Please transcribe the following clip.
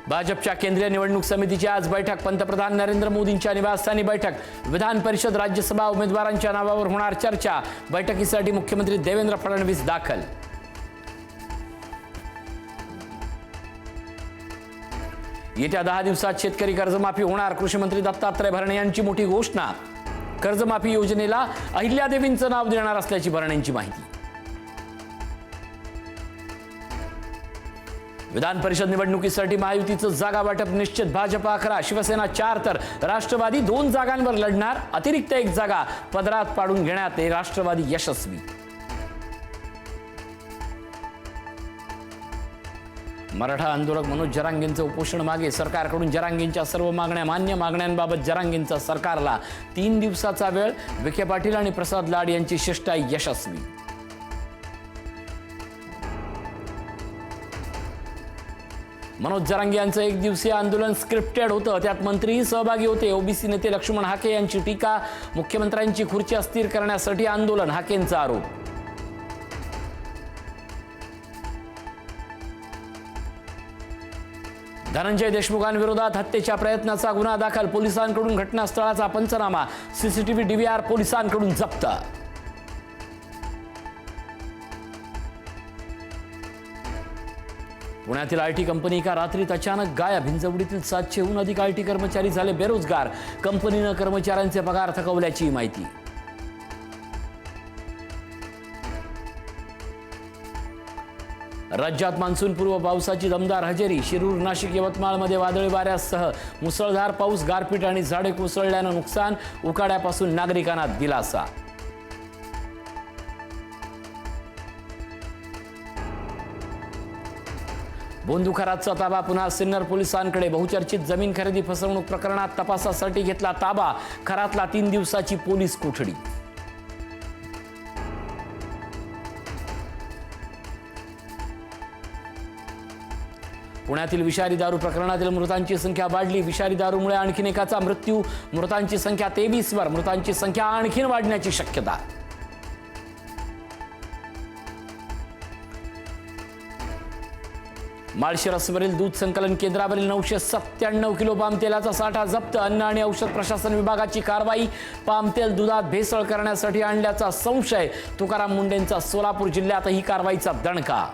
भाजपच्या केंद्रीय निवडणूक समितीची आज बैठक। पंतप्रधान नरेंद्र मोदींच्या निवासस्थानी बैठक। विधान परिषद राज्यसभा उमेदवारांच्या नावावर होणार चर्चा। बैठकीसाठी मुख्यमंत्री देवेंद्र फडणवीस दाखल। येत्या 10 दिवसात शेतकरी कर्जमाफी होणार। कृषी मंत्री दत्तात्रय भरणे यांची मोठी घोषणा। कर्जमाफी योजनेला अहिल्यादेवींचं नाव देणार असल्याची भरणेंची माहिती। विधान परिषद निवडणुकीसाठी महायुतीचं जागा वाटप निश्चित। भाजप 11, शिवसेना 4 तर राष्ट्रवादी 2 जागांवर लढणार। अतिरिक्त 1 जागा पदरात पाडून घेण्यात राष्ट्रवादी यशस्वी। मराठा आंदोलक मनोज जरांगेंचं उपोषण मागे। सरकारकडून जरांगेंच्या सर्व मागण्या मान्य। मागण्यांबाबत जरांगेंचा सरकारला 3 दिवसाचा वेळ। विखे पाटील आणि प्रसाद लाड यांची शिष्टाई यशस्वी। मनोज जरांगे यांचं 1 दिवसीय आंदोलन स्क्रिप्टेड होतं। त्यात मंत्रीही सहभागी होते। ओबीसी नेते लक्ष्मण हाके यांची टीका। मुख्यमंत्र्यांची खुर्ची अस्थिर करण्यासाठी आंदोलन, हाकेंचा आरोप। धनंजय देशमुखांविरोधात हत्येच्या प्रयत्नाचा गुन्हा दाखल। पोलिसांकडून घटनास्थळाचा पंचनामा। सीसीटीव्ही डीव्हीआर पोलिसांकडून जप्त। पुण्यातील आयटी कंपनी एका रात्रीत अचानक गायब। हिंजवडीतील 700हून अधिक आयटी कर्मचारी झाले बेरोजगार। कंपनीनं कर्मचाऱ्यांचे पगार थकवल्याची माहिती। राज्यात मान्सूनपूर्व पावसाची दमदार हजेरी। शिरूर, नाशिक, यवतमाळमध्ये वादळी वाऱ्यासह मुसळधार पाऊस। गारपीट आणि झाडे कोसळल्यानं नुकसान। उकाड्यापासून नागरिकांना दिलासा। बोंदुखरातचा ताबा पुन्हा सिन्नर पोलिसांकडे। बहुचर्चित जमीन खरेदी फसवणूक प्रकरणात तपासासाठी घेतला ताबा। खरातला 3 दिवसाची पोलीस कोठडी। पुण्यातील विषारी दारू प्रकरणातील मृतांची संख्या वाढली। विषारी दारूमुळे आणखीन एकाचा मृत्यू। मृतांची संख्या 23 वर। मृतांची संख्या आणखीन वाढण्याची शक्यता। माळशिरसवरील दूध संकलन केंद्रावरील 997 किलो पाम तेलाचा साठा जप्त। अन्न आणि औषध प्रशासन विभागाची कारवाई। पाम तेल दुधात भेसळ करण्यासाठी आणल्याचा संशय। तुकाराम मुंडेंचा सोलापूर जिल्ह्यातही कारवाईचा दणका।